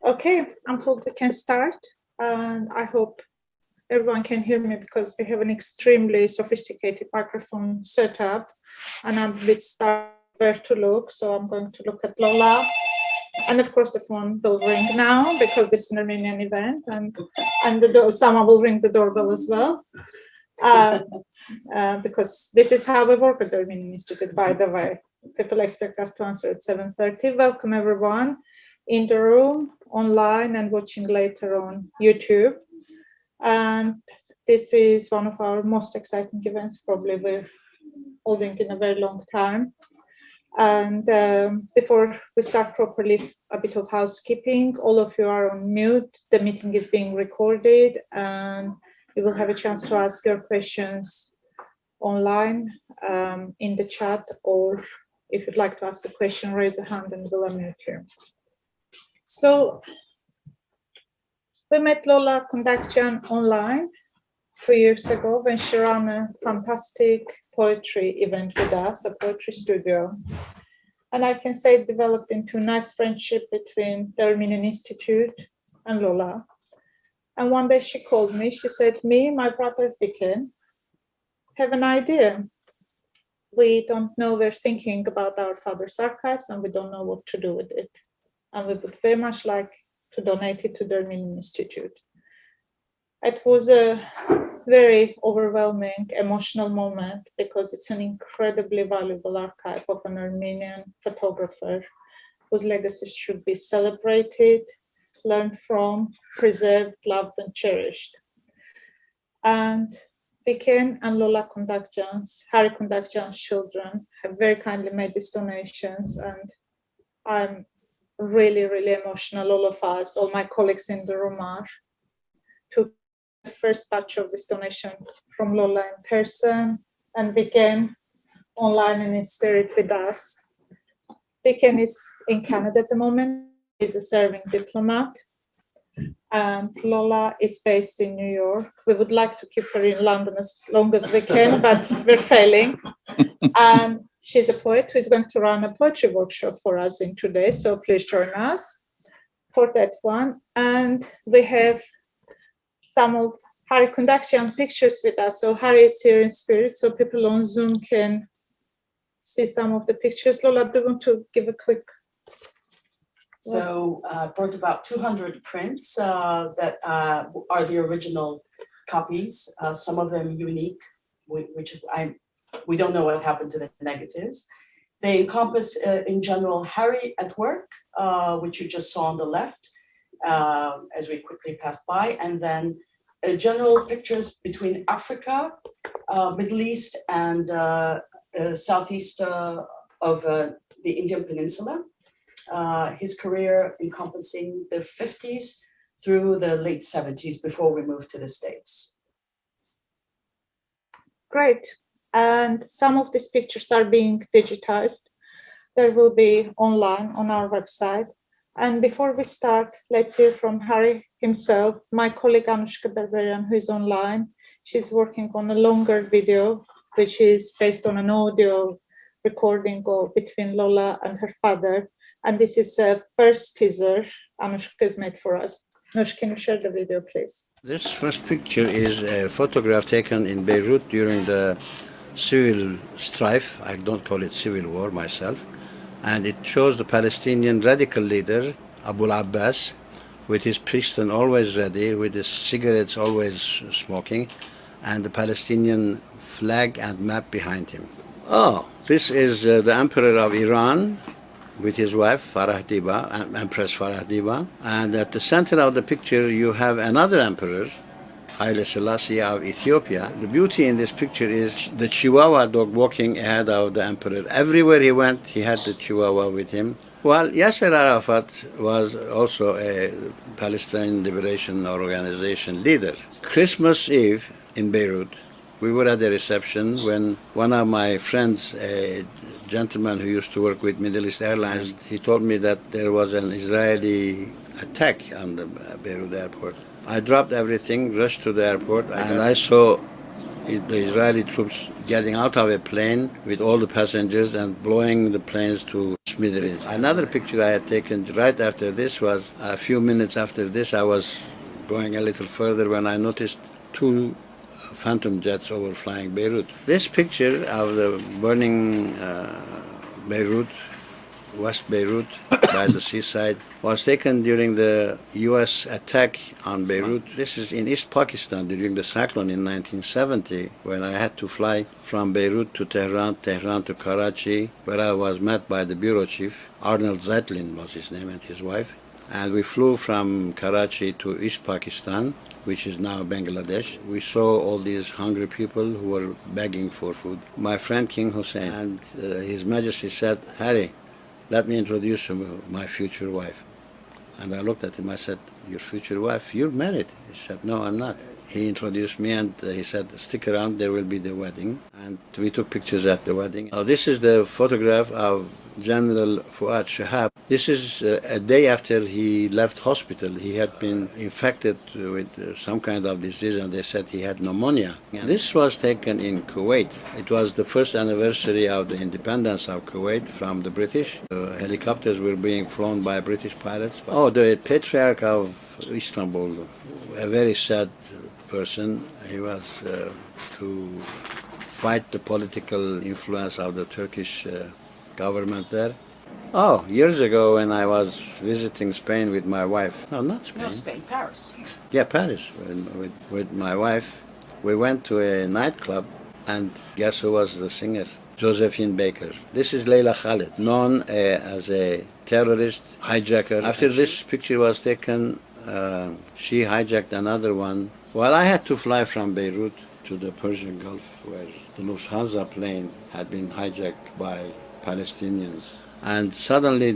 Okay, I'm told we can start, and I hope everyone can hear me because we have an extremely sophisticated microphone setup, and I'm a bit stuck where to look, so I'm going to look at Lola. And of course, the phone will ring now because this is an Armenian event, and someone will ring the doorbell as well. Because this is how we work at the Armenian Institute, by the way. People expect us to answer at 7:30. Welcome everyone in the room, online, and watching later on YouTube. And this is one of our most exciting events, probably we're holding in a very long time. And before we start properly, a bit of housekeeping. All of you are on mute. The meeting is being recorded, and you will have a chance to ask your questions online in the chat, or if you'd like to ask a question, raise a hand and we'll unmute you. So we met Leila Koundakjian online 3 years ago when she ran a fantastic poetry event with us, a poetry studio. And I can say it developed into a nice friendship between the Armenian Institute and Leila. And one day she called me, she said, me, my brother Biken, have an idea. We don't know, we're thinking about our father's archives and we don't know what to do with it. And we would very much like to donate it to the Armenian Institute. It was a very overwhelming, emotional moment because it's an incredibly valuable archive of an Armenian photographer whose legacy should be celebrated, learned from, preserved, loved, and cherished. And Biken and Leila Koundakjian's, Harry Koundakjian's children have very kindly made these donations, and I'm really, really emotional, all of us, all my colleagues in the room are, to the first batch of this donation from Leila in person, and Biken online and in spirit with us. Biken is in Canada at the moment, he's a serving diplomat, and Leila is based in New York. We would like to keep her in London as long as we can, but we're failing. And she's a poet who is going to run a poetry workshop for us in 2 days, so please join us for that one. And we have some of Harry Koundakjian pictures with us. So Harry is here in spirit, so people on Zoom can see some of the pictures. Leila, do you want to give a quick? So brought about 200 prints that are the original copies, some of them unique, which we don't know what happened to the negatives. They encompass, in general, Harry at work, which you just saw on the left, as we quickly passed by, and then general pictures between Africa, Middle East, and southeast of the Indian Peninsula. His career encompassing the 50s through the late 70s before we moved to the States. Great. And some of these pictures are being digitized. They will be online on our website. And before we start, let's hear from Harry himself, my colleague Anushka Berberian, who is online. She's working on a longer video, which is based on an audio recording between Leila and her father. And this is a first teaser Anushka has made for us. Anushka, can you share the video, please? This first picture is a photograph taken in Beirut during the civil strife. I don't call it civil war myself. And it shows the Palestinian radical leader, Abu Abbas, with his piston always ready, with his cigarettes always smoking, and the Palestinian flag and map behind him. Oh, this is the Emperor of Iran, with his wife, Farah Diba, Empress Farah Diba. And at the center of the picture, you have another emperor, Haile Selassie of Ethiopia. The beauty in this picture is the Chihuahua dog walking ahead of the emperor. Everywhere he went, he had the Chihuahua with him. Well, Yasser Arafat was also a Palestine Liberation Organization leader. Christmas Eve in Beirut, we were at a reception when one of my friends, a gentleman who used to work with Middle East Airlines, he told me that there was an Israeli attack on the Beirut airport. I dropped everything, rushed to the airport, and I saw the Israeli troops getting out of a plane with all the passengers and blowing the planes to smithereens. Another picture I had taken right after this was a few minutes after this. I was going a little further when I noticed two phantom jets overflying Beirut. This picture of the burning Beirut, West Beirut, by the seaside, was taken during the U.S. attack on Beirut. This is in East Pakistan during the cyclone in 1970, when I had to fly from Beirut to Tehran, Tehran to Karachi, where I was met by the bureau chief. Arnold Zeitlin was his name, and his wife. And we flew from Karachi to East Pakistan, which is now Bangladesh. We saw all these hungry people who were begging for food. My friend King Hussein and His Majesty said, "Harry, let me introduce you my future wife." And I looked at him, I said, "Your future wife? You're married." He said, "No, I'm not." He introduced me and he said, "Stick around, there will be the wedding." And we took pictures at the wedding. This is the photograph of General Fuad Shahab. This is a day after he left hospital. He had been infected with some kind of disease, and they said he had pneumonia. This was taken in Kuwait. It was the first anniversary of the independence of Kuwait from the British. The helicopters were being flown by British pilots. The Patriarch of Istanbul, a very sad person. He was to fight the political influence of the Turkish government there. Years ago when I was visiting Spain with my wife. No, not Spain. No, Spain, Paris. Yeah, Paris. With my wife. We went to a nightclub, and guess who was the singer? Josephine Baker. This is Leila Khaled, known as a terrorist hijacker. After this picture was taken, she hijacked another one. Well, I had to fly from Beirut to the Persian Gulf, where the Lufthansa plane had been hijacked by Palestinians. And suddenly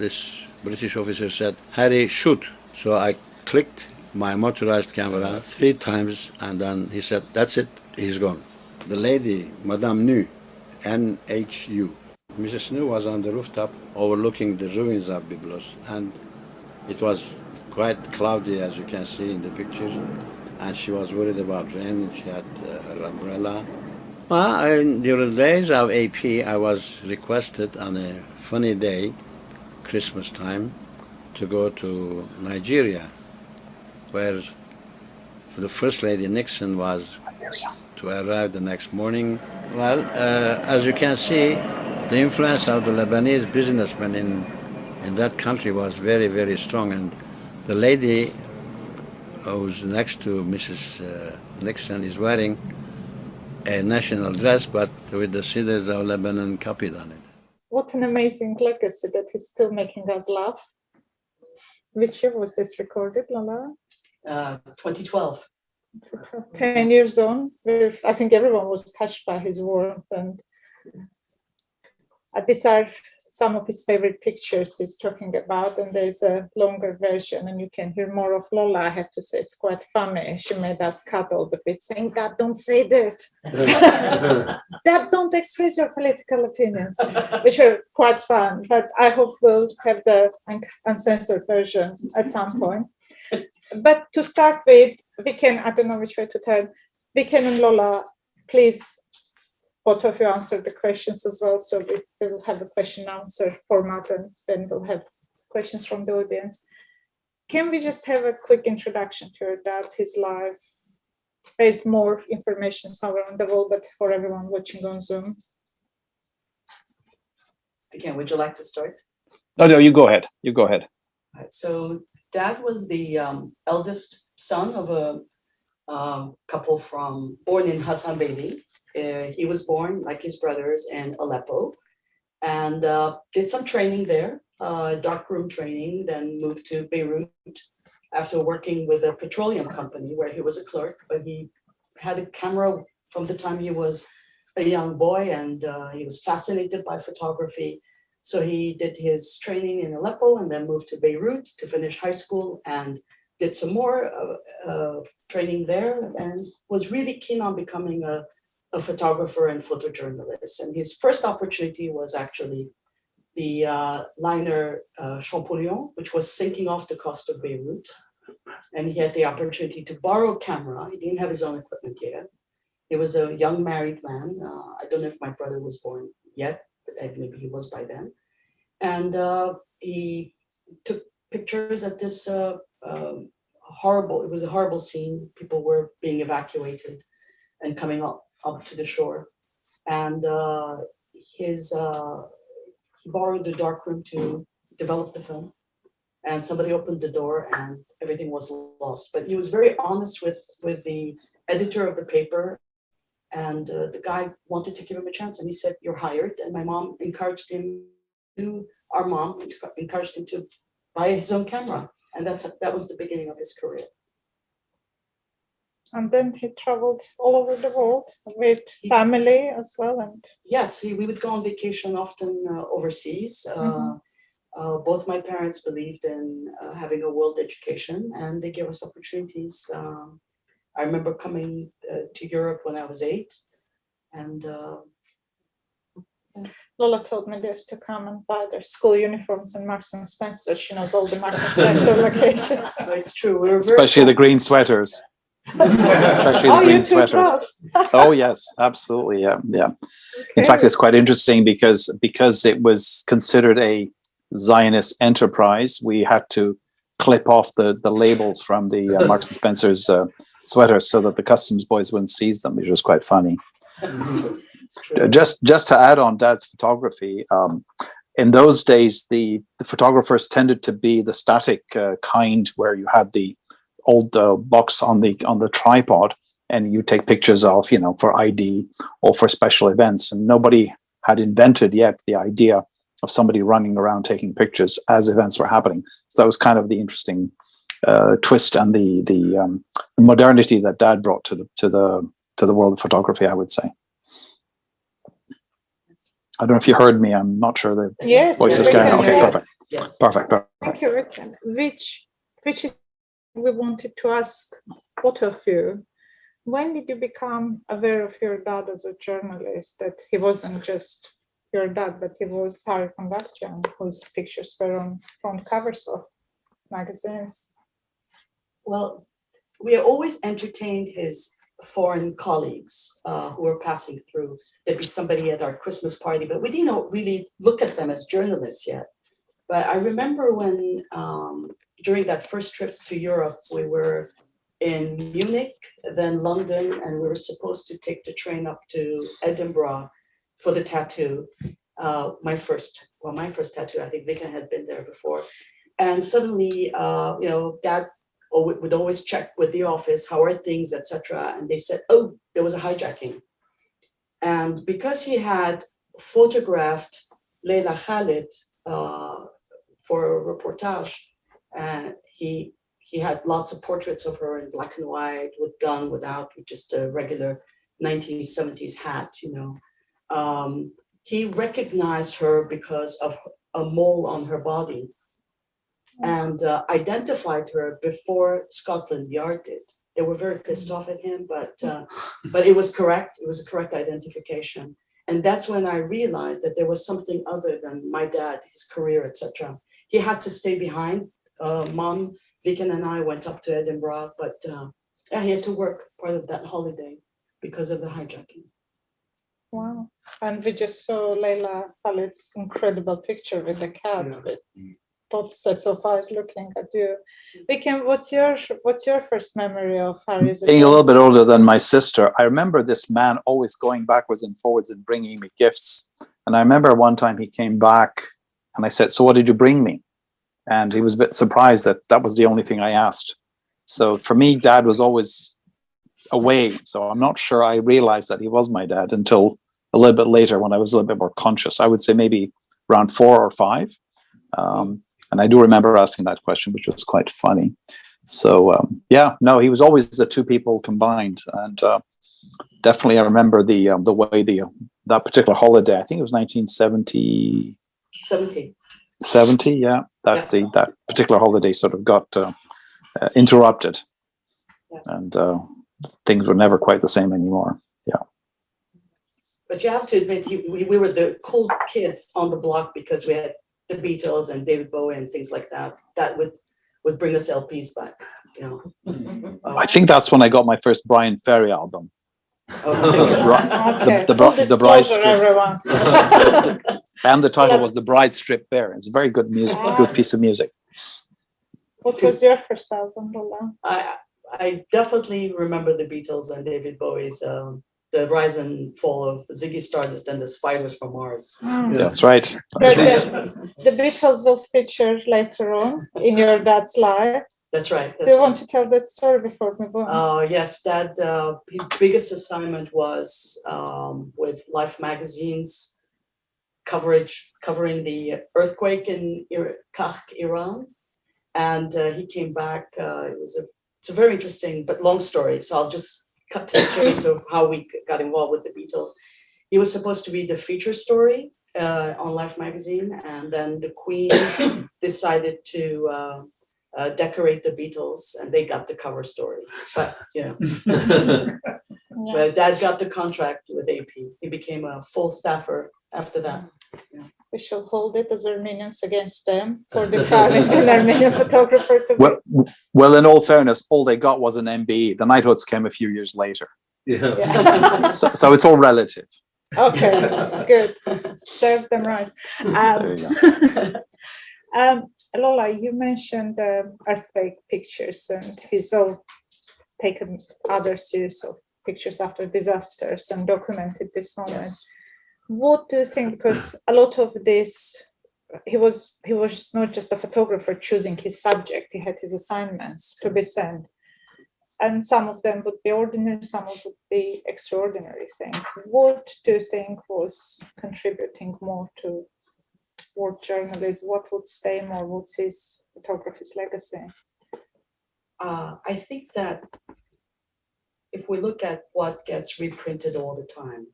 this British officer said, "Harry, shoot." So I clicked my motorized camera 3 times, and then he said, "That's it, he's gone." The lady, Madame Nu, N-H-U, Mrs. Nu was on the rooftop overlooking the ruins of Byblos, and it was quite cloudy, as you can see in the picture, and she was worried about rain. She had her umbrella. During the days of AP, I was requested on a funny day, Christmas time, to go to Nigeria, where the First Lady Nixon was to arrive the next morning. Well, as you can see, the influence of the Lebanese businessmen in that country was very, very strong. And the lady who's next to Mrs. Nixon is wearing a national dress, but with the cedars of Lebanon copied on it. What an amazing legacy that is still making us laugh. Which year was this recorded, Lala? 2012. 10 years on, where I think everyone was touched by his warmth, and these are some of his favorite pictures he's talking about, and there's a longer version, and you can hear more of Lola. I have to say, it's quite funny. She made us cut all the bits saying, "Dad, don't say that." "Dad, don't express your political opinions," which were quite fun, but I hope we'll have the uncensored version at some point. But to start with, we can, I don't know which way to turn, we can and Lola, please, both of you answer the questions as well. So we will have a question answer format, and then we'll have questions from the audience. Can we just have a quick introduction to your dad, his life? There's more information somewhere on the wall, but for everyone watching on Zoom. Again, would you like to start? No, you go ahead. You go ahead. All right, so Dad was the eldest son of a couple born in Hassan Beyli. He was born, like his brothers, in Aleppo, and did some training there, darkroom training, then moved to Beirut after working with a petroleum company where he was a clerk, but he had a camera from the time he was a young boy, and he was fascinated by photography. So he did his training in Aleppo and then moved to Beirut to finish high school, and did some more training there, and was really keen on becoming a photographer and photojournalist. And his first opportunity was actually the liner Champollion, which was sinking off the coast of Beirut. And he had the opportunity to borrow a camera. He didn't have his own equipment yet. He was a young married man. I don't know if my brother was born yet, but maybe he was by then. And he took pictures at this horrible, it was a horrible scene. People were being evacuated and coming up to the shore. And he borrowed the darkroom to develop the film. And somebody opened the door and everything was lost. But he was very honest with the editor of the paper. And the guy wanted to give him a chance. And he said, "You're hired." And my mom encouraged him our mom encouraged him to buy his own camera. And that was the beginning of his career. And then he traveled all over the world with family as well. And yes, we would go on vacation often overseas. Both my parents believed in having a world education, and they gave us opportunities. I remember coming to Europe when I was 8, and Lola told me they used to come and buy their school uniforms in Marks and Spencer. She knows all the Marks and Spencer locations. so it's true. We were Especially the green sweaters. Especially the green sweaters. Oh yes, absolutely. Yeah, yeah. Okay. In fact, it's quite interesting because it was considered a Zionist enterprise. We had to clip off the labels from the Marks and Spencer's sweaters so that the customs boys wouldn't seize them, which was quite funny. Just to add on Dad's photography, in those days the photographers tended to be the static kind, where you had the old box on the tripod, and you take pictures of, for ID or for special events. And nobody had invented yet the idea of somebody running around taking pictures as events were happening. So that was kind of the interesting twist and the modernity that Dad brought to the world of photography, I would say. I don't know if you heard me. I'm not sure the voice is going. Okay, perfect. Yes. Perfect. Thank you, Richard. Which is we wanted to ask both of you. When did you become aware of your dad as a journalist, that he wasn't just your dad, but he was Harry Koundakjian, whose pictures were on front covers of magazines? Well, we always entertained his foreign colleagues who were passing through. There'd be somebody at our Christmas party, but we didn't really look at them as journalists yet. But I remember when, during that first trip to Europe, we were in Munich, then London, and we were supposed to take the train up to Edinburgh for the tattoo. My first tattoo. I think Vika had been there before. And suddenly, Dad would always check with the office, how are things, etc. And they said, oh, there was a hijacking. And because he had photographed Leila Khaled for a reportage, he had lots of portraits of her in black and white, with gun, without, with just a regular 1970s hat, He recognized her because of a mole on her body, and identified her before Scotland Yard did. They were very pissed off at him, but it was correct. It was a correct identification. And that's when I realized that there was something other than my dad, his career, etc. He had to stay behind. Mom, Viken, and I went up to Edinburgh, but he had to work part of that holiday because of the hijacking. Wow. And we just saw Leila Khaled's incredible picture with the cat, with both sets of eyes looking at you. Viken, what's your first memory of Harry's? Being a little bit older than my sister, I remember this man always going backwards and forwards and bringing me gifts. And I remember one time he came back and I said, so what did you bring me? And he was a bit surprised that was the only thing I asked. So for me, Dad was always away. So I'm not sure I realized that he was my dad until a little bit later, when I was a little bit more conscious. I would say maybe around 4 or 5. And I do remember asking that question, which was quite funny. So he was always the two people combined. And definitely I remember the way that particular holiday, I think it was 1970. 70, yeah. That particular holiday sort of got interrupted. Yeah. And things were never quite the same anymore. Yeah. But you have to admit, we were the cool kids on the block because we had the Beatles and David Bowie and things like that. That would bring us LPs back. I think that's when I got my first Brian Ferry album. Oh my God. Okay, the full the bride disclosure, strip. everyone. And the title was The Bride Strip Bear. It's a very good music, good piece of music. What was your first album, Lola? I definitely remember the Beatles and David Bowie's the rise and fall of Ziggy Stardust and the Spiders from Mars. That's right. But the Beatles will feature later on in your dad's life. That's right. Do you want to tell that story before we move on? Yes, Dad, his biggest assignment was with Life magazine's covering the earthquake in Iran. And he came back. It's a very interesting but long story. So I'll just cut to the chase of how we got involved with the Beatles. He was supposed to be the feature story on Life magazine, and then the Queen decided to decorate the Beatles, and they got the cover story. But but Dad got the contract with AP. He became a full staffer after that. Yeah. We shall hold it as Armenians against them for depriving an Armenian photographer to well, in all fairness, all they got was an MBE. The knighthoods came a few years later. Yeah. So it's all relative. Okay, good. Serves them right. There you go. Lola, you mentioned earthquake pictures, and he's all taken other series of pictures after disasters and documented this moment. Yes. What do you think? Because a lot of this, he was not just a photographer choosing his subject. He had his assignments to be sent, and some of them would be ordinary, some of would be extraordinary things. What do you think was contributing more to war journalism? What would stay more? What's his photography's legacy? I think that if we look at what gets reprinted all the time,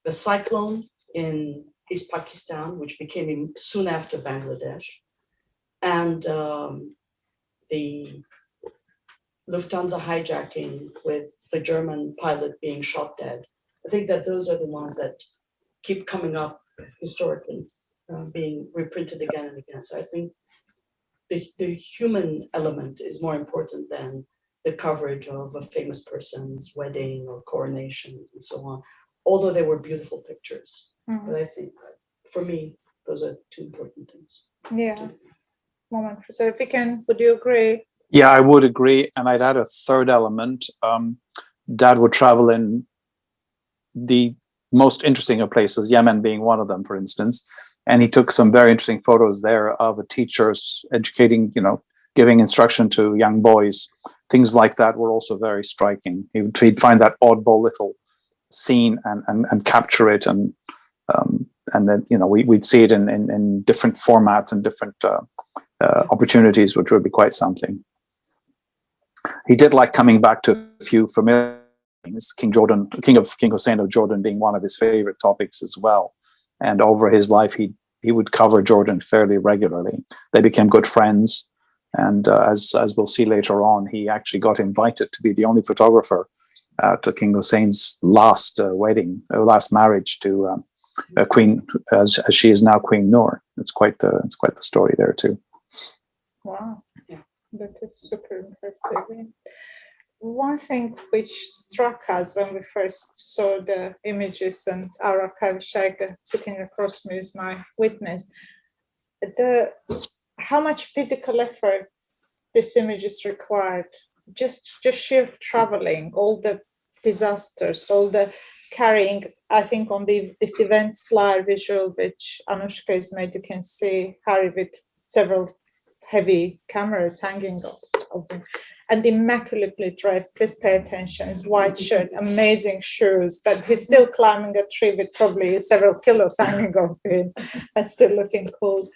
the cyclone in East Pakistan, which became soon after Bangladesh, and the Lufthansa hijacking with the German pilot being shot dead. I think that those are the ones that keep coming up historically, being reprinted again and again. So I think the human element is more important than the coverage of a famous person's wedding or coronation and so on, although they were beautiful pictures. But I think for me, those are two important things. Yeah. Moment. So if we can, would you agree? Yeah, I would agree. And I'd add a third element. Dad would travel in the most interesting of places, Yemen being one of them, for instance. And he took some very interesting photos there of a teachers educating, giving instruction to young boys. Things like that were also very striking. He'd find that oddball little scene and capture it. And then, we'd see it in different formats and different opportunities, which would be quite something. He did like coming back to a few familiar things, King Hussein of Jordan being one of his favorite topics as well. And over his life, he would cover Jordan fairly regularly. They became good friends. And as we'll see later on, he actually got invited to be the only photographer to King Hussein's last last marriage to a queen, as she is now Queen Noor. It's quite the story there too. Wow, that is super impressive. One thing which struck us when we first saw the images, and our archive Sheikh sitting across me is my witness, how much physical effort this images required, just sheer traveling, all the disasters, all the carrying. I think on this events flyer visual which Anushka has made, you can see Harry with several heavy cameras hanging of him, and immaculately dressed. Please pay attention. His white shirt, amazing shoes, but he's still climbing a tree with probably several kilos hanging off him and still looking cool.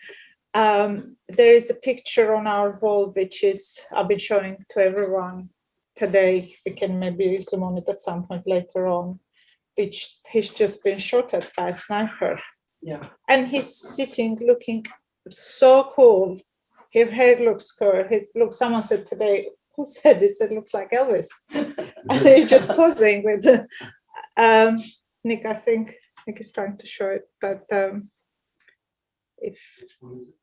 There is a picture on our wall which is I've been showing to everyone today. We can maybe zoom on it at some point later on, which he's just been shot at by a sniper. Yeah. And he's sitting looking so cool. His hair looks cool. Someone said today, who said this? It looks like Elvis. And he's just posing with Nick. I think Nick is trying to show it, but if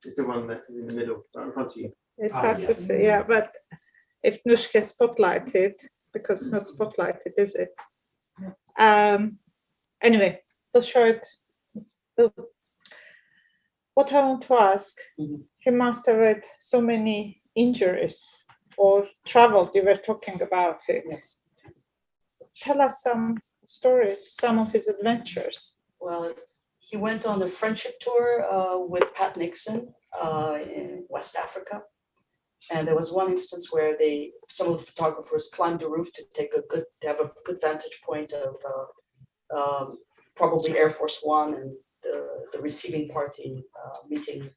it's the one that in the middle, right in front of you. It's hard to see, yeah. But if Nushka spotlighted, because it's not spotlighted, is it? Anyway, we'll show it. What I want to ask, he must have had so many injuries or traveled. You were talking about it. Yes. Tell us some stories, some of his adventures. Well, he went on a friendship tour with Pat Nixon in West Africa. And there was one instance where some of the photographers climbed the roof to have a good vantage point of probably Air Force One and the receiving party meeting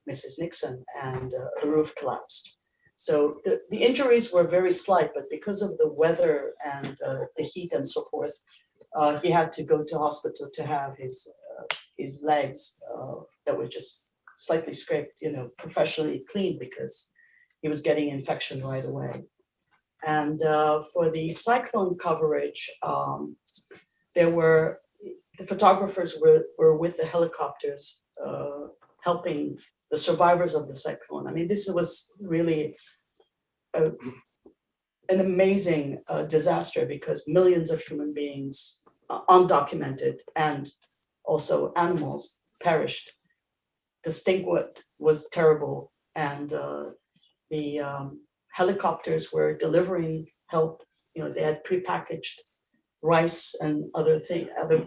Mrs. Nixon, and the roof collapsed. So the injuries were very slight, but because of the weather and the heat and so forth, he had to go to hospital to have his legs that were just slightly scraped, professionally cleaned, because he was getting infection right away. And for the cyclone coverage, the photographers were with the helicopters helping the survivors of the cyclone. I mean, this was really an amazing disaster, because millions of human beings, undocumented and also animals, perished. The stink was terrible, and the helicopters were delivering help. They had prepackaged rice and other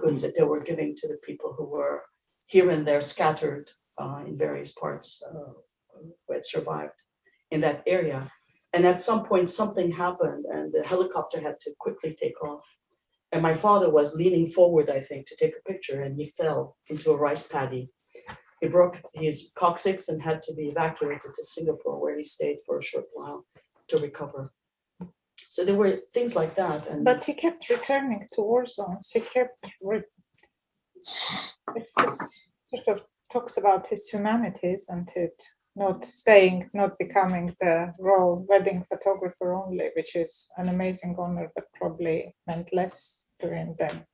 goods that they were giving to the people who were here and there scattered in various parts who had survived in that area. And at some point, something happened, and the helicopter had to quickly take off. And my father was leaning forward, I think, to take a picture, and he fell into a rice paddy. He broke his coccyx and had to be evacuated to Singapore, where he stayed for a short while to recover. So there were things like that. But he kept returning to war zones. He kept. It's sort of talks about his humanity, isn't it? Not becoming the role wedding photographer only, which is an amazing honor, but probably meant less to him than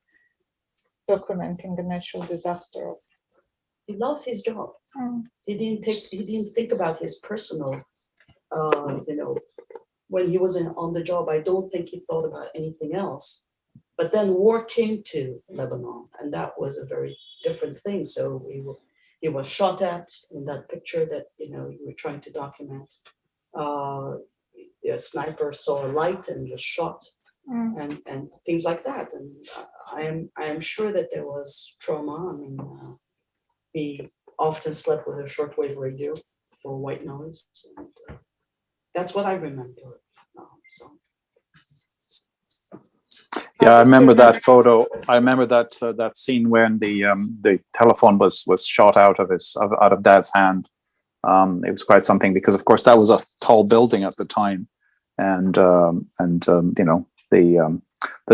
documenting the natural disaster of. He loved his job. He didn't think about his personal, when he was on the job. I don't think he thought about anything else. But then war came to Lebanon, and that was a very different thing. So he was shot at in that picture that you were trying to document. The sniper saw a light and just shot, and things like that. And I am sure that there was trauma. I mean, he often slept with a shortwave radio for white noise. And, that's what I remember. Yeah, I remember that photo. I remember that scene when the telephone was shot out of Dad's hand. It was quite something, because, of course, that was a tall building at the time, and the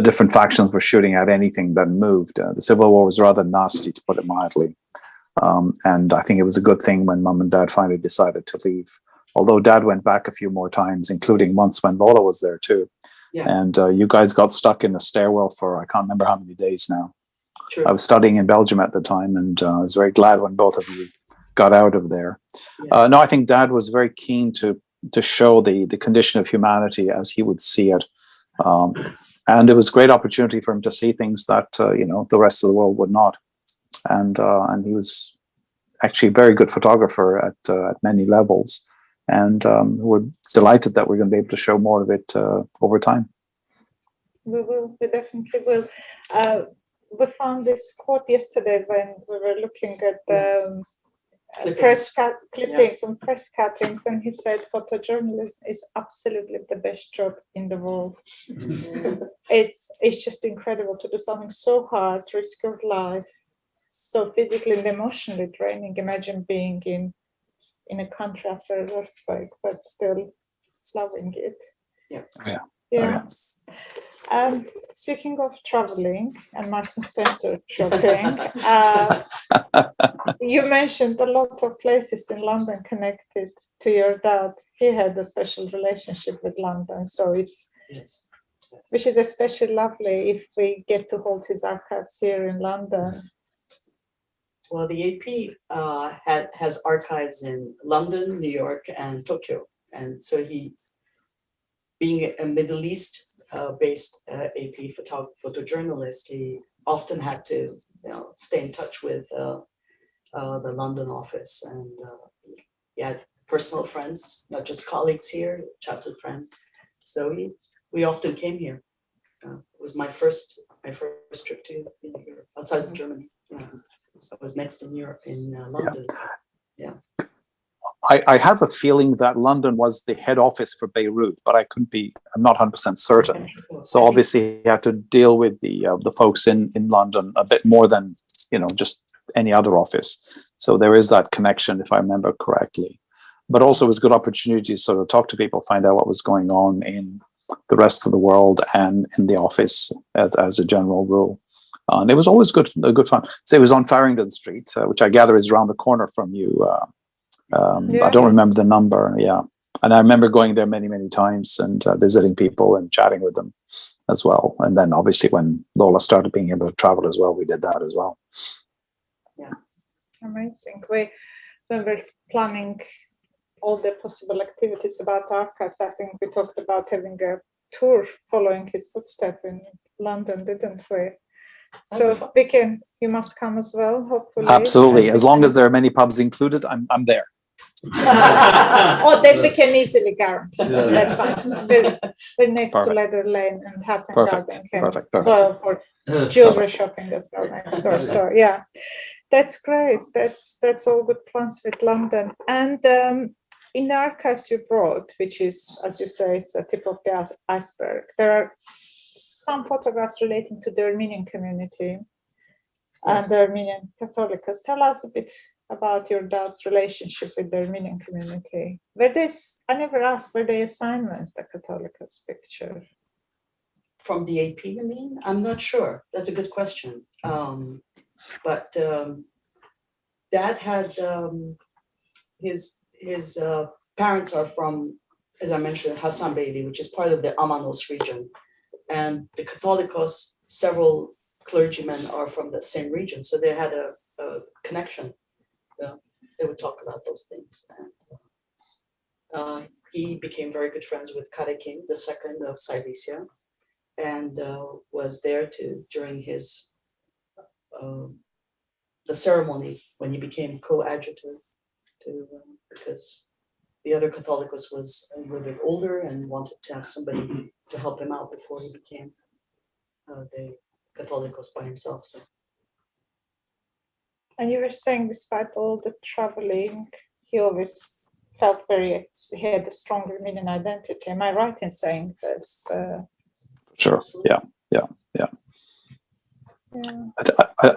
different factions were shooting at anything that moved. The Civil War was rather nasty, to put it mildly. And I think it was a good thing when Mum and Dad finally decided to leave. Although Dad went back a few more times, including once when Lola was there too. Yeah. And you guys got stuck in a stairwell for, I can't remember how many days now. True. I was studying in Belgium at the time, and I was very glad when both of you got out of there. Yes. No, I think Dad was very keen to show the condition of humanity as he would see it. And it was a great opportunity for him to see things that, the rest of the world would not. And he was actually a very good photographer at many levels. And we're delighted that we're going to be able to show more of it over time. We will. We definitely will. We found this quote yesterday when we were looking at the press clippings and press cuttings, and he said photojournalism is absolutely the best job in the world. It's just incredible to do something so hard, risk your life, so physically and emotionally draining. Imagine being in a country after an earthquake, but still loving it. Yeah. Speaking of traveling and Marks and Spencer shopping, you mentioned a lot of places in London connected to your dad. He had a special relationship with London, so it's which is especially lovely if we get to hold his archives here in London. Well, the AP has archives in London, New York, and Tokyo, and so he being a Middle East based AP photojournalist, he often had to stay in touch with the London office, and he had personal friends, not just colleagues here, childhood friends. So we often came here. It was my first trip to Europe, outside of Germany. I was next in Europe in London. So, yeah. I have a feeling that London was the head office for Beirut, but I'm not 100% certain. So obviously you have to deal with the folks in London a bit more than, just any other office. So there is that connection, if I remember correctly. But also it was a good opportunity to sort of talk to people, find out what was going on in the rest of the world and in the office as a general rule. And it was always good fun. So it was on Farringdon Street, which I gather is around the corner from you. I don't remember the number. Yeah. And I remember going there many, many times and visiting people and chatting with them as well. And then obviously when Lola started being able to travel as well, we did that as well. Yeah. Amazing. When we're planning all the possible activities about archives, I think we talked about having a tour following his footsteps in London, didn't we? So you must come as well, hopefully. Absolutely. As long as there are many pubs included, I'm there. That we can easily guarantee. That's fine. We're next to Leather Lane and Hatton Garden. Perfect. Well, for jewelry shopping as well next door. So yeah, that's great. That's all good plans with London. And in the archives you brought, which is, as you say, it's a tip of the iceberg, there are some photographs relating to the Armenian community and the Armenian Catholicos. Tell us a bit about your dad's relationship with the Armenian community. I never asked, were they assignments, the Catholicos picture? From the AP, you mean? I'm not sure. That's a good question. But Dad had his parents are from, as I mentioned, Hassan Beyli, which is part of the Amanos region. And the Catholicos, several clergymen are from the same region. So they had a connection. They would talk about those things. And he became very good friends with Koundakjian II of Silesia, and was there during his the ceremony when he became coadjutor, because the other Catholicos was a little bit older and wanted to have somebody to help him out before he became the Catholicos by himself. So. And you were saying, despite all the traveling, he always felt he had a strong Armenian identity. Am I right in saying this? Sure. Yeah.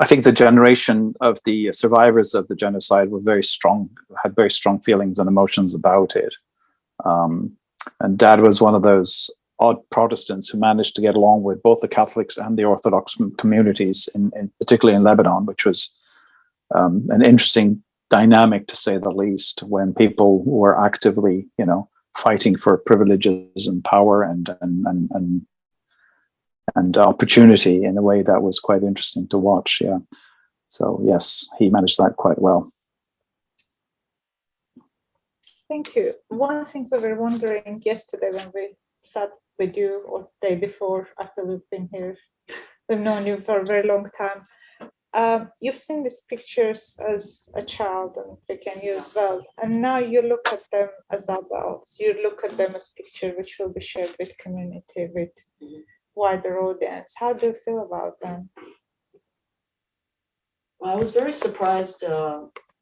I think the generation of the survivors of the genocide were had very strong feelings and emotions about it. And Dad was one of those odd Protestants who managed to get along with both the Catholics and the Orthodox communities, particularly in Lebanon, which was an interesting dynamic, to say the least, when people were actively, fighting for privileges and power and opportunity in a way that was quite interesting to watch. Yeah. So yes, he managed that quite well. Thank you. One thing we were wondering yesterday when we sat with you, or the day before, after we've been here, we've known you for a very long time. You've seen these pictures as a child, and we can use well. And now you look at them as adults. You look at them as pictures which will be shared with community, with wider audience. How do you feel about them? Well, I was very surprised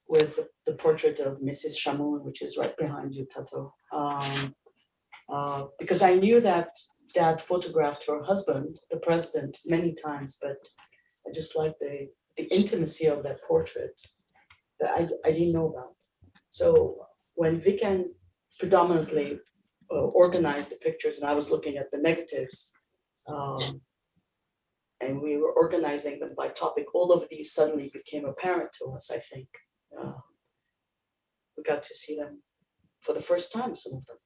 with the portrait of Mrs. Shamoun, which is right behind you, Tato, because I knew that Dad photographed her husband, the president, many times, but I just like the intimacy of that portrait that I didn't know about. So when Viken predominantly organized the pictures, and I was looking at the negatives, and we were organizing them by topic, all of these suddenly became apparent to us, I think. We got to see them for the first time, some of them.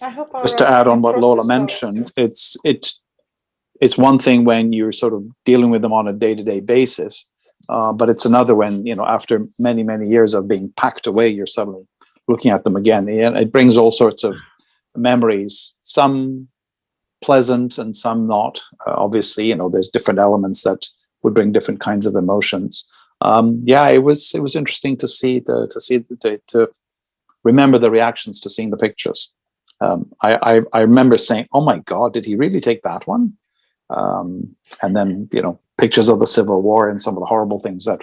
I hope just to add on what Lola mentioned, it's one thing when you're sort of dealing with them on a day-to-day basis, but it's another when, after many, many years of being packed away, you're suddenly looking at them again. It brings all sorts of memories, some pleasant and some not. Obviously, there's different elements that would bring different kinds of emotions. It was interesting to see to remember the reactions to seeing the pictures. I remember saying, "Oh my God, did he really take that one?" And then pictures of the Civil War and some of the horrible things that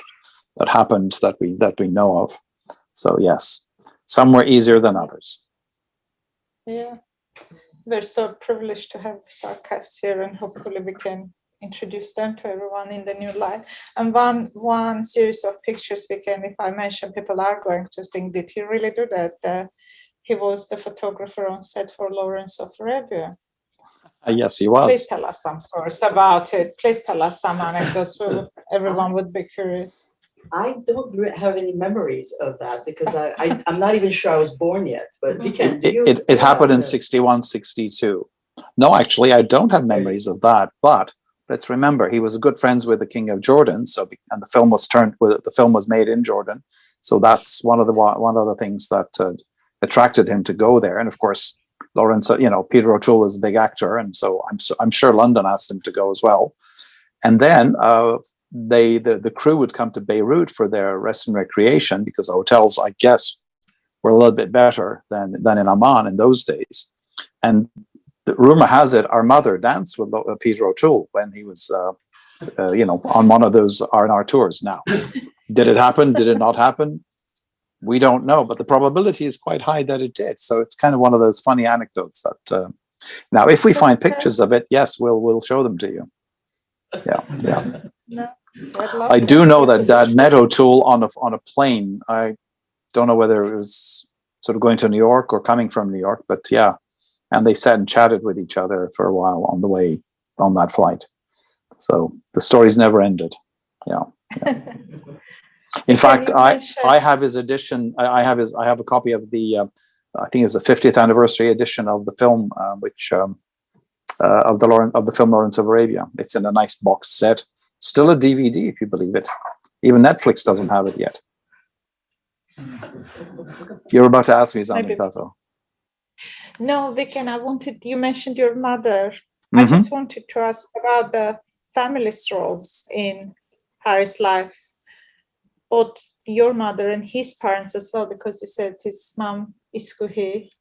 happened that we know of. So yes, some were easier than others. Yeah, we're so privileged to have these archives here, and hopefully we can introduce them to everyone in the new light. And one series of pictures we can, if I mention, people are going to think, did he really do that? He was the photographer on set for Lawrence of Arabia. Yes, he was. Please tell us some stories about it. Please tell us some anecdotes. Everyone would be curious. I don't have any memories of that because I'm not even sure I was born yet. But it happened in 61, 62. No, actually, I don't have memories of that. But let's remember, he was good friends with the King of Jordan. And the film was made in Jordan. So that's one of the things that attracted him to go there. And of course, Lawrence, Peter O'Toole is a big actor, and so I'm sure London asked him to go as well. And then the crew would come to Beirut for their rest and recreation because the hotels, I guess, were a little bit better than in Amman in those days. And the rumor has it, our mother danced with Peter O'Toole when he was, on one of those R&R tours. Now, did it happen? Did it not happen? We don't know, but the probability is quite high that it did. So it's kind of one of those funny anecdotes that. Now, if we find pictures of it, yes, we'll show them to you. Yeah. No, I do know that Dad met O'Toole on a plane. I don't know whether it was sort of going to New York or coming from New York, but yeah, and they sat and chatted with each other for a while on the way on that flight. So the stories never ended. Yeah. In fact, I have his edition. I have a copy of the. I think it was the 50th anniversary edition of the film, of the film Lawrence of Arabia. It's in a nice box set. Still a DVD, if you believe it. Even Netflix doesn't have it yet. You're about to ask me something, Tato. No, Viken, you mentioned your mother. I just wanted to ask about the family's role in Harry's life. Both your mother and his parents as well, because you said his mom, Iskuhi,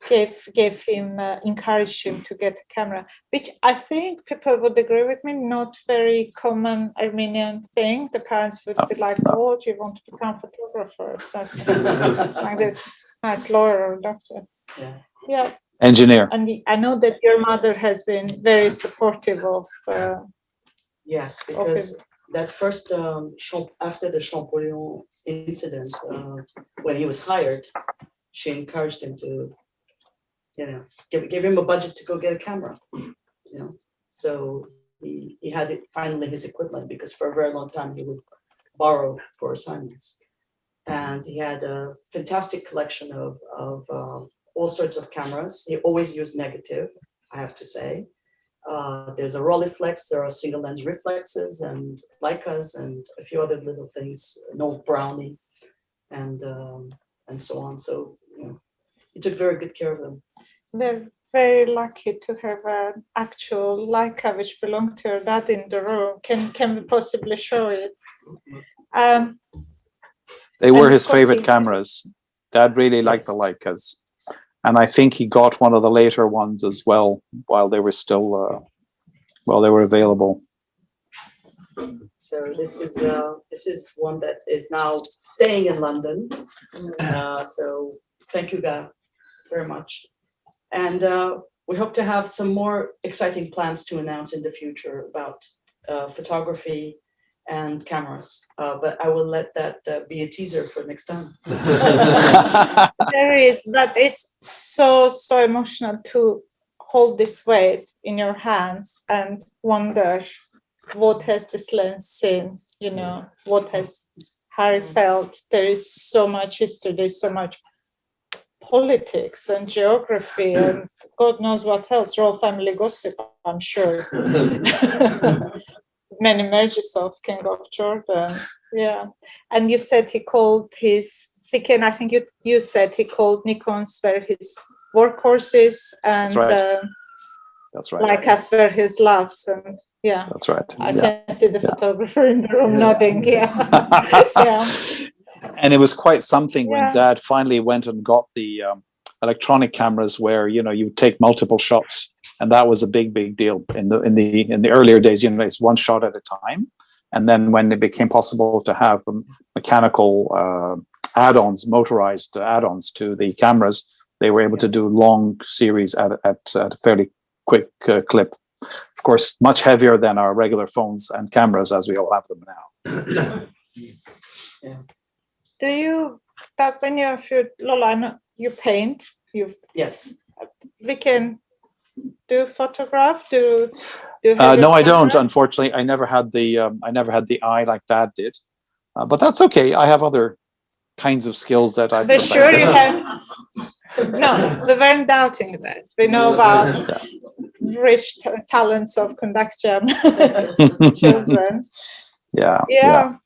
gave him, encouraged him to get a camera, which I think people would agree with me, not very common Armenian thing. The parents would be like, oh, do you want to become a photographer? Something like this, nice lawyer or doctor. Yeah. Engineer. And I know that your mother has been very supportive of. Yes, because that first, after the Champollion incident, when he was hired, she encouraged him to, give him a budget to go get a camera. So he had finally his equipment, because for a very long time he would borrow for assignments, and he had a fantastic collection of all sorts of cameras. He always used negative, I have to say. There's a Rolleiflex, there are single lens reflexes and Leicas and a few other little things, an old Brownie, and so on. So he took very good care of them. We're very lucky to have an actual Leica which belonged to your dad in the room. Can we possibly show it? They were his favorite cameras. Dad really liked the Leicas. And I think he got one of the later ones as well while they were still available. So this is one that is now staying in London. So thank you, Guy, very much. And we hope to have some more exciting plans to announce in the future about photography and cameras, but I will let that be a teaser for next time. There is, but it's so emotional to hold this weight in your hands and wonder what has this lens seen, what has Harry felt. There is so much history, there's so much politics and geography and God knows what else, royal family gossip, I'm sure. Many marriages of King of Jordan. Yeah. And you said he called his Viken, I think you said he called Nikons were his workhorses, and That's right. Leicas were his loves, and yeah, That's right. I can see the photographer in the room nodding. Yeah, yeah. And it was quite something when Yeah. Dad finally went and got the electronic cameras, where you take multiple shots, and that was a big deal in the earlier days. It's one shot at a time, and then when it became possible to have mechanical add-ons, motorized add-ons to the cameras, they were able to do long series at a fairly quick clip. Of course, much heavier than our regular phones and cameras as we all have them now. Yeah. That's any of you, Lola, I know you paint, Yes. we can do photograph, do you have No, your I don't. cameras? Unfortunately, I never had the eye like Dad did, but that's okay. I have other kinds of skills that I. But sure you have. No, we weren't doubting that. We know about rich talents of Koundakjian children. Yeah.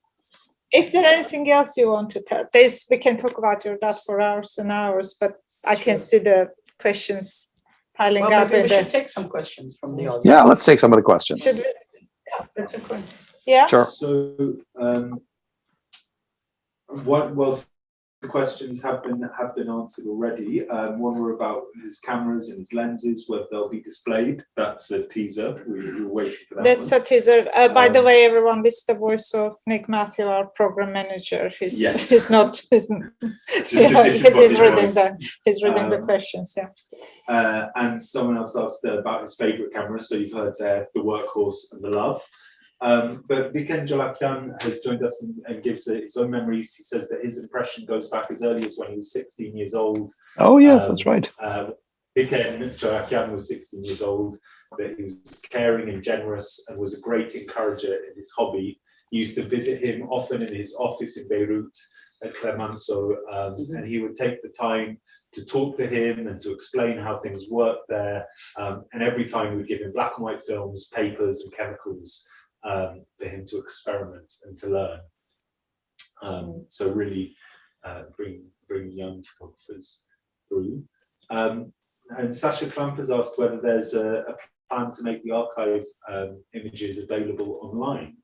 Is there anything else you want to tell? We can talk about your dad for hours and hours, but I can see the questions piling Well, up. maybe we should take some questions from the audience. Yeah, let's take some of the questions. Should we? Yeah, that's a point. Yeah. Sure. So, the questions have been answered already. One were about his cameras and his lenses, whether they'll be displayed. That's a teaser. We're waiting for that. That's one. a teaser. By the way, everyone, this is the voice of Nick Matthew, our program manager. He's not. He's reading the questions. Yeah. And someone else asked about his favorite camera. So you've heard there the workhorse and the love. But Viken Jalakian has joined us and gives his own memories. He says that his impression goes back as early as when he was 16 years old. Oh, yes, that's right. Viken Jalakian was 16 years old, that he was caring and generous and was a great encourager in his hobby. He used to visit him often in his office in Beirut at Clemenceau, and he would take the time to talk to him and to explain how things worked there. And every time we'd give him black and white films, papers and chemicals, for him to experiment and to learn. So really bring young photographers through. And Sasha Klump has asked whether there's a plan to make the archive images available online.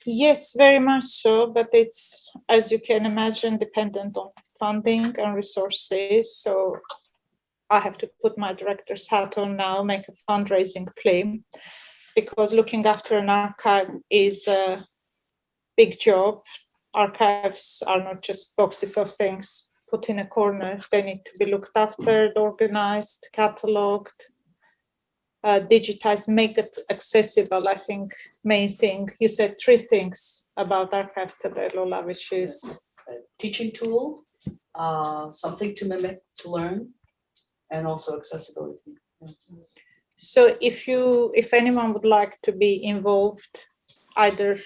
Yes, very much so, but it's, as you can imagine, dependent on funding and resources. So I have to put my director's hat on now, make a fundraising play, because looking after an archive is a big job. Archives are not just boxes of things put in a corner. They need to be looked after, organized, catalogued, digitized, make it accessible. I think main thing, you said 3 things about archives today, Lola, which is A teaching tool, something to mimic, to learn, and also accessibility. so if anyone would like to be involved, either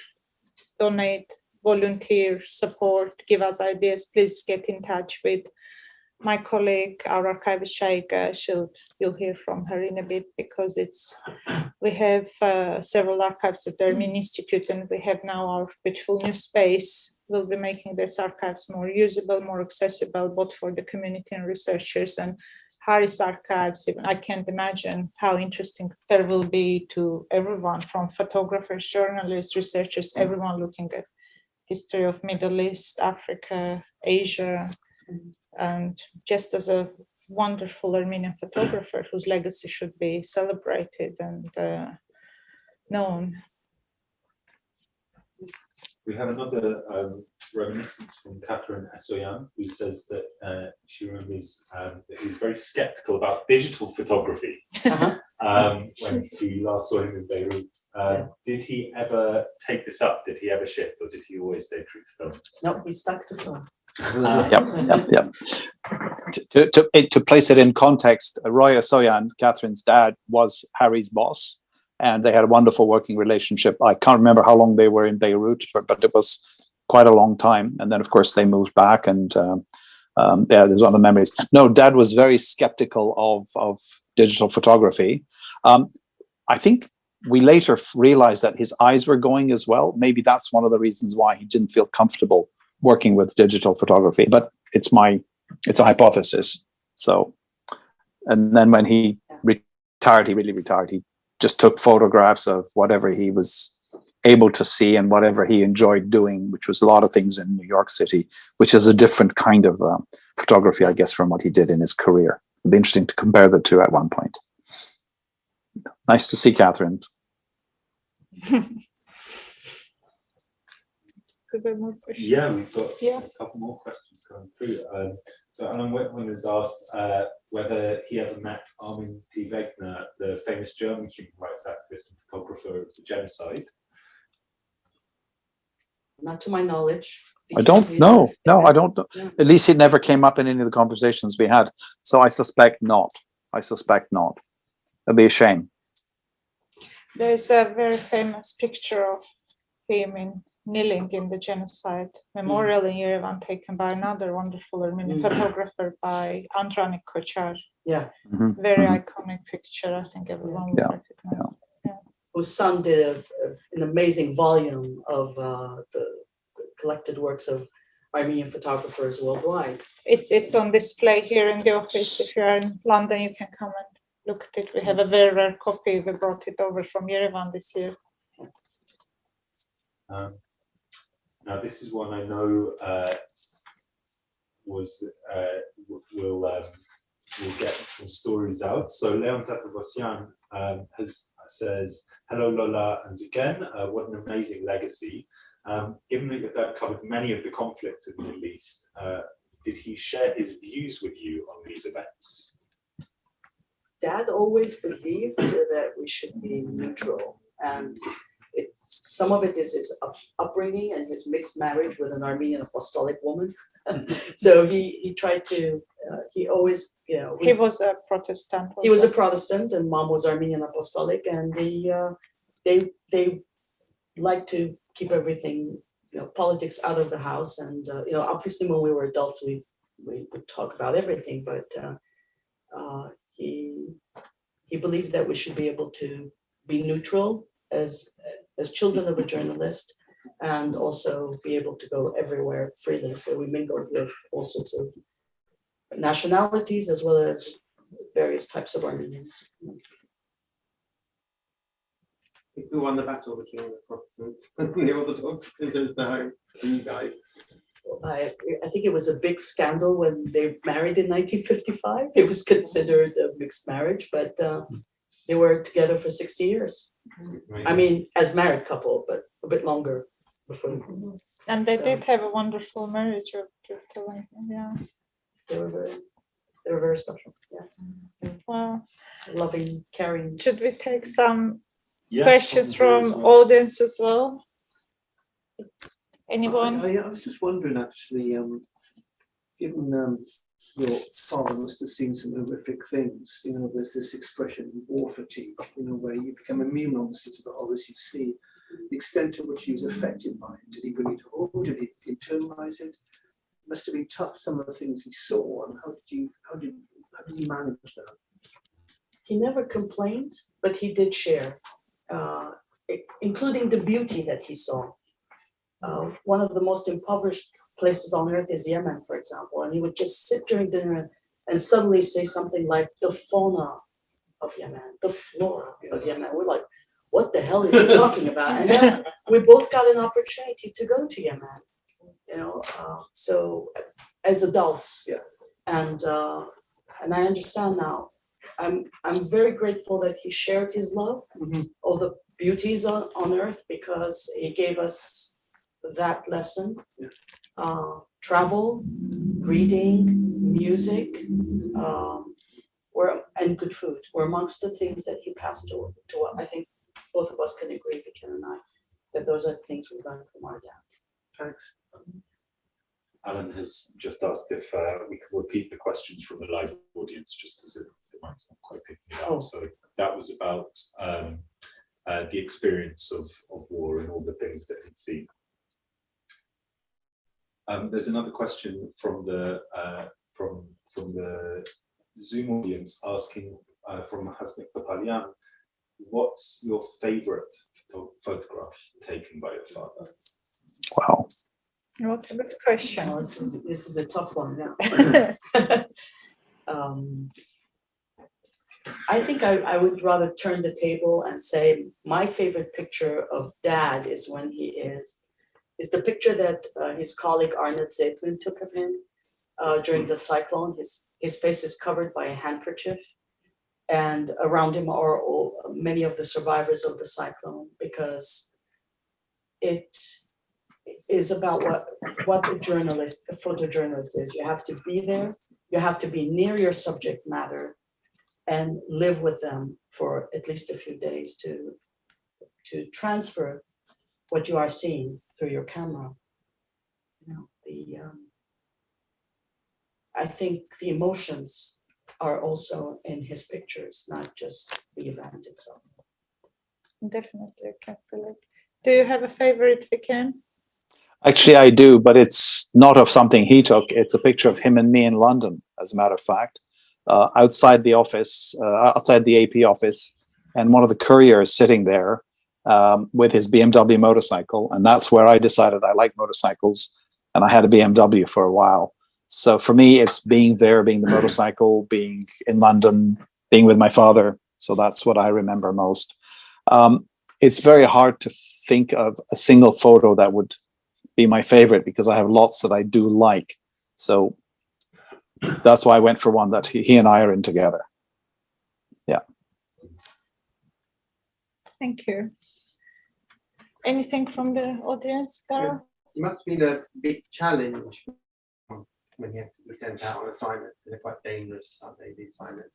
donate, volunteer, support, give us ideas, please get in touch with my colleague, our archivist Shaiga. You'll hear from her in a bit, because we have several archives at the Armenian Institute, and we have now our beautiful new space. We'll be making these archives more usable, more accessible, both for the community and researchers. And Harris Archives, even I can't imagine how interesting there will be to everyone, from photographers, journalists, researchers, everyone looking at history of Middle East, Africa, Asia, and just as a wonderful Armenian photographer whose legacy should be celebrated and known. We have another reminiscence from Catherine Assoyan, who says that she remembers that he was very skeptical about digital photography when she last saw him in Beirut. Did he ever take this up? Did he ever shift, or did he always stay true to film? No, we stuck to film. Yep. To place it in context, Roy Assoyan, Catherine's dad, was Harry's boss, and they had a wonderful working relationship. I can't remember how long they were in Beirut, but it was quite a long time. And then, of course, they moved back, and there's other memories. No, Dad was very skeptical of digital photography. I think we later realized that his eyes were going as well. Maybe that's one of the reasons why he didn't feel comfortable working with digital photography, but it's a hypothesis. So, and then when he retired, he really retired. He just took photographs of whatever he was able to see and whatever he enjoyed doing, which was a lot of things in New York City, which is a different kind of photography, I guess, from what he did in his career. It'd be interesting to compare the two at one point. Nice to see Catherine. Yeah, we've got a couple more questions coming through. So Alan Whitman has asked whether he ever met Armin T. Wegner, the famous German human rights activist and photographer of the genocide. Not to my knowledge. I don't know. No, I don't know. Yeah. At least it never came up in any of the conversations we had. So I suspect not. It'd be a shame. There's a very famous picture of him kneeling in the genocide memorial in Yerevan, taken by another wonderful Armenian photographer, by Andranik Kochar. Yeah. Very iconic picture. I think everyone will recognize. Yeah. Whose son did an amazing volume of the collected works of Armenian photographers worldwide. It's on display here in the office. If you're in London, you can come and look at it. We have a very rare copy. We brought it over from Yerevan this year. Now, this is one I know will get some stories out. So Leon Tepavosyan says, "Hello Lola and again, what an amazing legacy. Given that your dad covered many of the conflicts in the Middle East, did he share his views with you on these events?" Dad always believed that we should be neutral, and some of it is his upbringing and his mixed marriage with an Armenian apostolic woman. So he tried to, he always, he was a Protestant. He was a Protestant, and mom was Armenian apostolic, and they like to keep everything, politics out of the house. And, obviously when we were adults, we would talk about everything, but he believed that we should be able to be neutral as children of a journalist, and also be able to go everywhere freely. So we mingled with all sorts of nationalities as well as various types of Armenians. Who won the battle between the Protestants and the Orthodox in terms of the home for you guys? I think it was a big scandal when they married in 1955. It was considered a mixed marriage, but they were together for 60 years. Right. I mean, as married couple, but a bit longer before. And they did have a wonderful marriage. Yeah. They were very special. Yeah. Wow. Loving, caring. Should we take some questions from audience as well? Anyone? I was just wondering, actually, given your father must have seen some horrific things, there's this expression, war fatigue, where you become immune, obviously, to the horrors you see. The extent to which he was affected by it, did he bring it home? Did he internalize it? It must have been tough, some of the things he saw, and how did he manage that? He never complained, but he did share, including the beauty that he saw. One of the most impoverished places on earth is Yemen, for example, and he would just sit during dinner and suddenly say something like the fauna of Yemen, the flora of Yemen. We're like, what the hell is he talking about? And then we both got an opportunity to go to Yemen, so as adults. Yeah. And I understand now. I'm very grateful that he shared his love of the beauties on earth, because he gave us that lesson. Travel, reading, music, and good food were amongst the things that he passed to. I think both of us can agree, Vivian and I, that those are the things we learned from our dad. Thanks. Alan has just asked if we can repeat the questions from the live audience, just as if the mic's not quite picking it up. So that was about the experience of war and all the things that he'd seen. There's another question from the Zoom audience asking from Hasmik Papalian, what's your favorite photograph taken by your father? Wow. What a good question. Oh, this is a tough one now. I think I would rather turn the table and say my favorite picture of Dad is when he is the picture that his colleague Arnold Zeppelin took of him during the cyclone. His face is covered by a handkerchief, and around him are many of the survivors of the cyclone, because it is about what a photojournalist is. You have to be there, you have to be near your subject matter and live with them for at least a few days to transfer what you are seeing through your camera. I think the emotions are also in his pictures, not just the event itself. Definitely, I can relate. Do you have a favorite, Viken? Actually, I do, but it's not of something he took. It's a picture of him and me in London, as a matter of fact, outside the office, outside the AP office, and one of the couriers sitting there with his BMW motorcycle. And that's where I decided I like motorcycles, and I had a BMW for a while. So for me, it's being there, being the motorcycle, being in London, being with my father. So that's what I remember most. It's very hard to think of a single photo that would be my favorite, because I have lots that I do like. So that's why I went for one that he and I are in together. Yeah. Thank you. Anything from the audience, Carl? It must have been a big challenge when he had to be sent out on assignment. They're quite dangerous, aren't they, the assignments?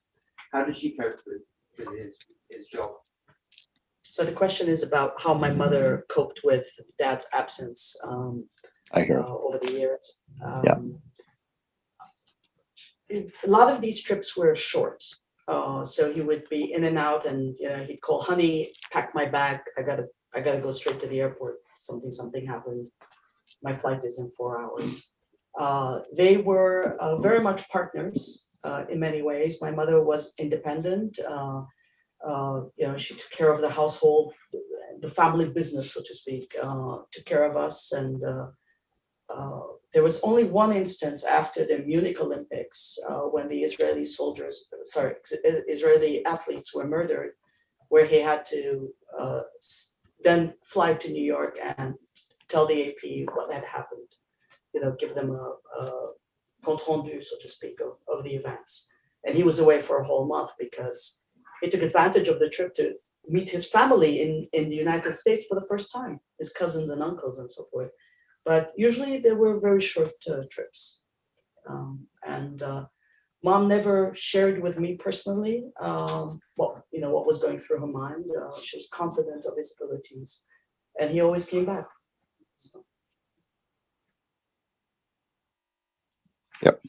How did she cope with his job? So the question is about how my mother coped with Dad's absence I hear over the years. Yeah. A lot of these trips were short. So he would be in and out, and he'd call, honey, pack my bag. I gotta go straight to the airport. Something happened. My flight is in 4 hours. They were very much partners in many ways. My mother was independent. She took care of the household, the family business, so to speak, took care of us. And there was only one instance after the Munich Olympics when the Israeli athletes were murdered, where he had to then fly to New York and tell the AP what had happened, give them a compte rendu, so to speak, of the events. And he was away for a whole month because he took advantage of the trip to meet his family in the United States for the first time, his cousins and uncles and so forth. But usually they were very short trips. Mom never shared with me personally what was going through her mind. She was confident of his abilities, and he always came back. So. Yep.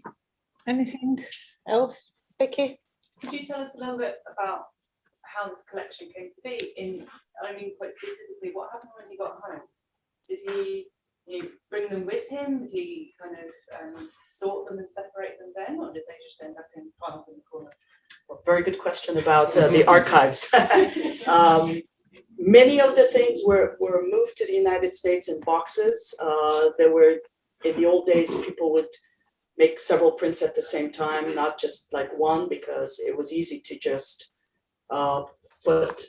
Anything else, Becky? Could you tell us a little bit about how this collection came to be? Quite specifically, what happened when he got home? Did he bring them with him? Did he kind of sort them and separate them then, or did they just end up piled up in the corner? Well, very good question about the archives. Many of the things were moved to the United States in boxes. There were, in the old days, people would make several prints at the same time, not just like one, because it was easy to just put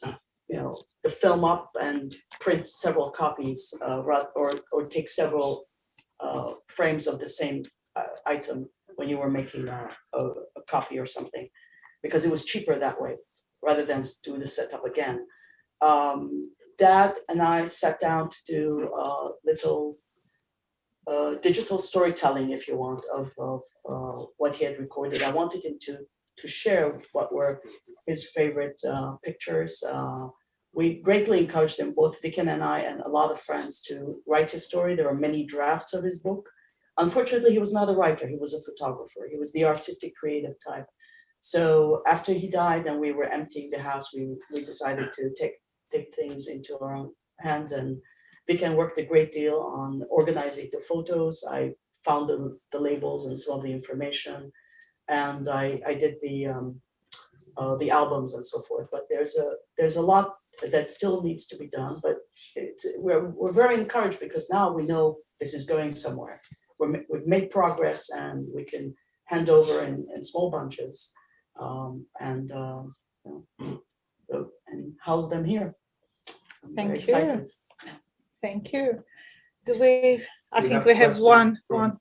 the film up and print several copies, or take several frames of the same item when you were making a copy or something, because it was cheaper that way rather than do the setup again. Dad and I sat down to do little digital storytelling, if you want, of what he had recorded. I wanted him to share what were his favorite pictures. We greatly encouraged him, both Viken and I and a lot of friends, to write his story. There are many drafts of his book. Unfortunately, he was not a writer. He was a photographer. He was the artistic, creative type. So after he died and we were emptying the house, we decided to take things into our own hands. And Viken worked a great deal on organizing the photos. I found the labels and some of the information, and I did the albums and so forth. But there's a lot that still needs to be done. But we're very encouraged, because now we know this is going somewhere. We've made progress, and we can hand over in small bunches, and house them here. I'm Thank very you. excited. Thank you. I think we have one or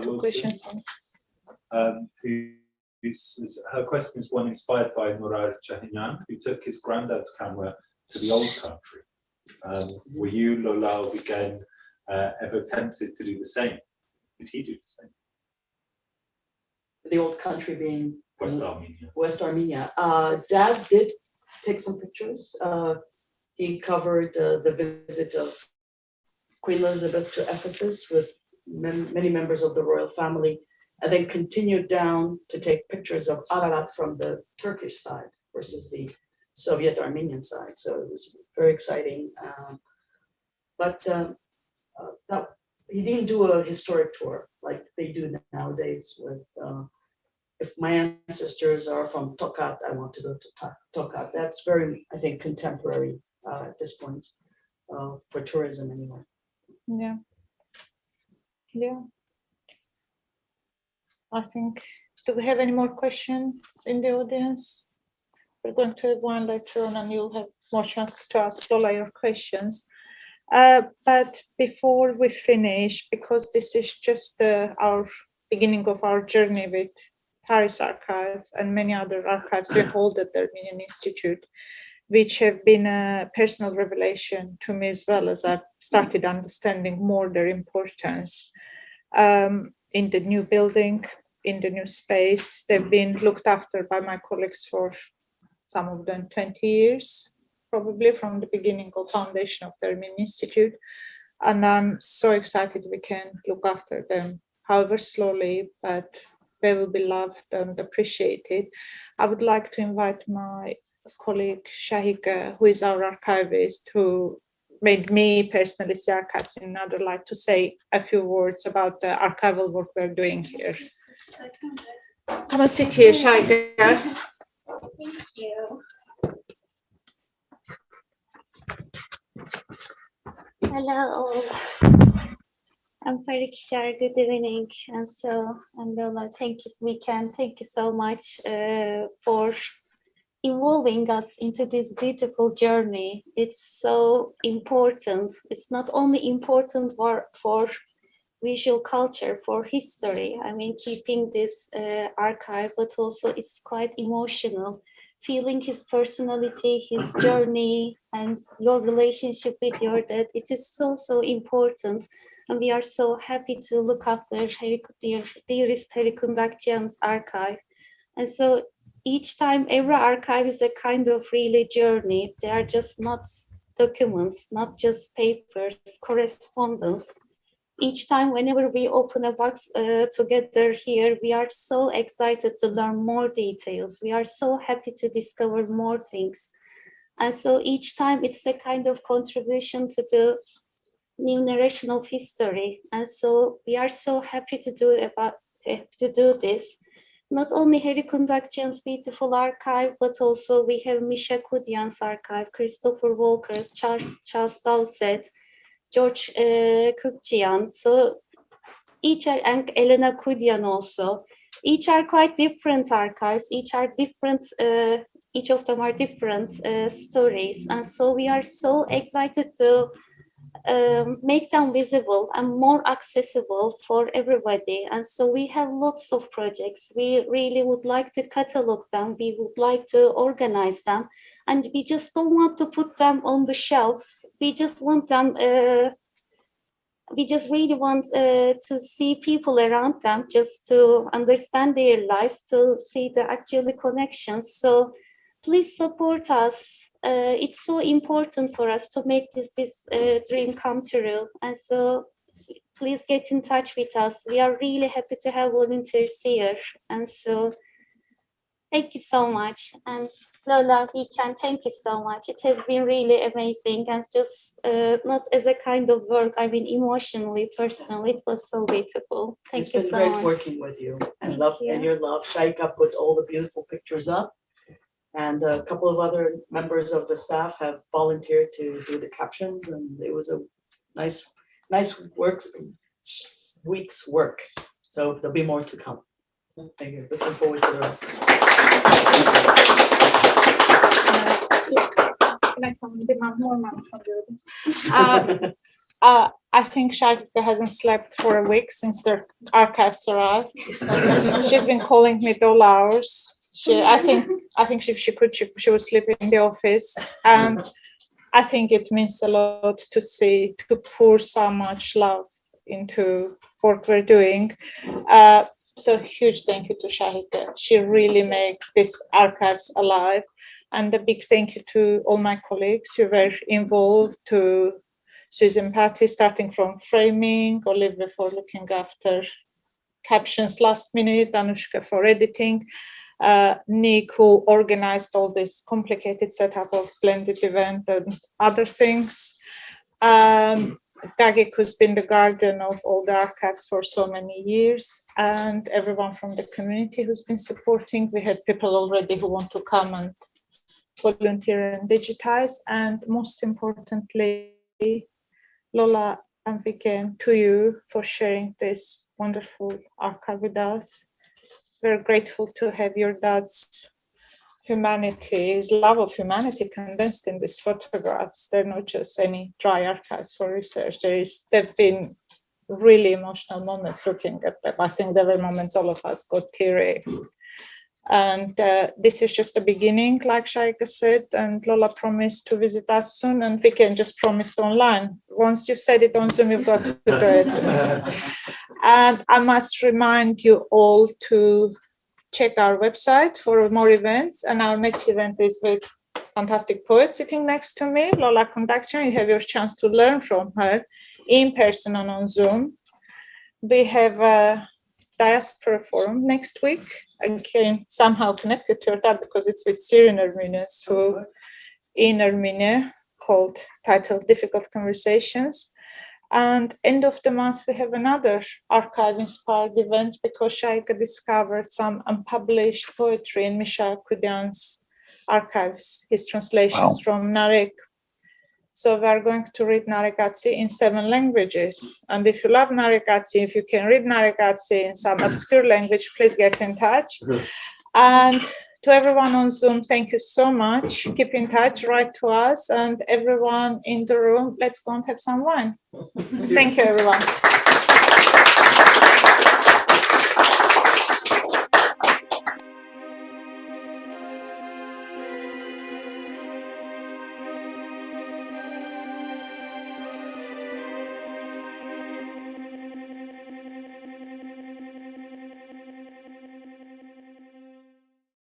two questions. Her question is one inspired by Murar Jahanyan, who took his granddad's camera to the old country. Were you, Lola, again, ever tempted to do the same? Did he do the same? The old country being West Armenia. West Armenia. Dad did take some pictures. He covered the visit of Queen Elizabeth to Ephesus with many members of the royal family, and then continued down to take pictures of Ararat from the Turkish side versus the Soviet Armenian side. So it was very exciting. But he didn't do a historic tour like they do nowadays with, if my ancestors are from Tokat, I want to go to Tokat. That's very, I think, contemporary at this point for tourism anyway. Yeah. Yeah. I think, do we have any more questions in the audience? We're going to have one later on, and you'll have more chances to ask Lola your questions. But before we finish, because this is just our beginning of our journey with Paris Archives and many other archives we hold at the Armenian Institute, which have been a personal revelation to me as well, as I've started understanding more their importance. In the new building, in the new space, they've been looked after by my colleagues for some of them 20 years, probably from the beginning of foundation of the Armenian Institute. And I'm so excited we can look after them, however slowly, but they will be loved and appreciated. I would like to invite my colleague Shahika, who is our archivist, who made me personally see archives in another light, to say a few words about the archival work we're doing here. Come and sit here, Shahika. Thank you. Hello. I'm Farikshar. Good evening. And so, Lola, thank you so much for involving us into this beautiful journey. It's so important. It's not only important for visual culture, for history. I mean, keeping this archive, but also it's quite emotional. Feeling his personality, his journey, and your relationship with your dad. It is so, so important. And we are so happy to look after dearest Harry Koundakjian's archive. And so each time, every archive is a kind of really journey. They are just not documents, not just papers, correspondence. Each time, whenever we open a box together here, we are so excited to learn more details. We are so happy to discover more things. And so each time it's a kind of contribution to the new narration of history. And so we are so happy to do this. Not only Harry Koundakjian's beautiful archive, but also we have Misha Kudian's archive, Christopher Walker's, Charles Dowsett, George Koundakjian. So each are, and Elena Kudian also. Each are quite different archives. Each of them are different stories. And so we are so excited to make them visible and more accessible for everybody. And so we have lots of projects. We really would like to catalog them. We would like to organize them. And we just don't want to put them on the shelves. We just want them, we just really want to see people around them, just to understand their lives, to see the actual connections. So please support us. It's so important for us to make this dream come true. And so please get in touch with us. We are really happy to have volunteers here. And so thank you so much. And Lola, we can thank you so much. It has been really amazing, and just not as a kind of work, I mean emotionally, personally, it was so beautiful. Thank you so much. It's been great working with you, and your love. Shaika put all the beautiful pictures up, and a couple of other members of the staff have volunteered to do the captions, and it was a nice nice week's work. So there'll be more to come. Thank you. Looking forward to the rest. Can I come demand more money from the audience? I think Shaika hasn't slept for a week since the archives arrived. She's been calling me all hours. I think if she could, she would sleep in the office. And I think it means a lot to pour so much love into what we're doing. So huge thank you to Shahika. She really made this archives alive. And a big thank you to all my colleagues who were involved, to Susan Patty, starting from framing, Olivia for looking after captions last minute, Anushka for editing, Nick who organized all this complicated setup of blended event and other things. Gagik, who's been the guardian of all the archives for so many years, and everyone from the community who's been supporting. We had people already who want to come and volunteer and digitize, and most importantly, Lola and Viken, to you for sharing this wonderful archive with us. We're grateful to have your dad's humanity, his love of humanity condensed in these photographs. They're not just any dry archives for research. There've been really emotional moments looking at them. I think there were moments all of us got teary. And this is just the beginning, like Shaika said, and Lola promised to visit us soon, and Viken just promised online. Once you've said it on Zoom, you've got to do it. And I must remind you all to check our website for more events, and our next event is with fantastic poet sitting next to me, Leila Koundakjian. You have your chance to learn from her in person and on Zoom. We have a diaspora forum next week, again somehow connected to that because it's with Syrian Armenians who in Armenia, called titled Difficult Conversations. And end of the month, we have another archive-inspired event because Shaika discovered some unpublished poetry in Misha Kudian's archives, his translations from Narek. So we are going to read Narekatsi in 7 languages. And if you love Narekatsi, if you can read Narekatsi in some obscure language, please get in touch. And to everyone on Zoom, thank you so much. Keep in touch, write to us, and everyone in the room, let's go and have some wine. Thank you, everyone.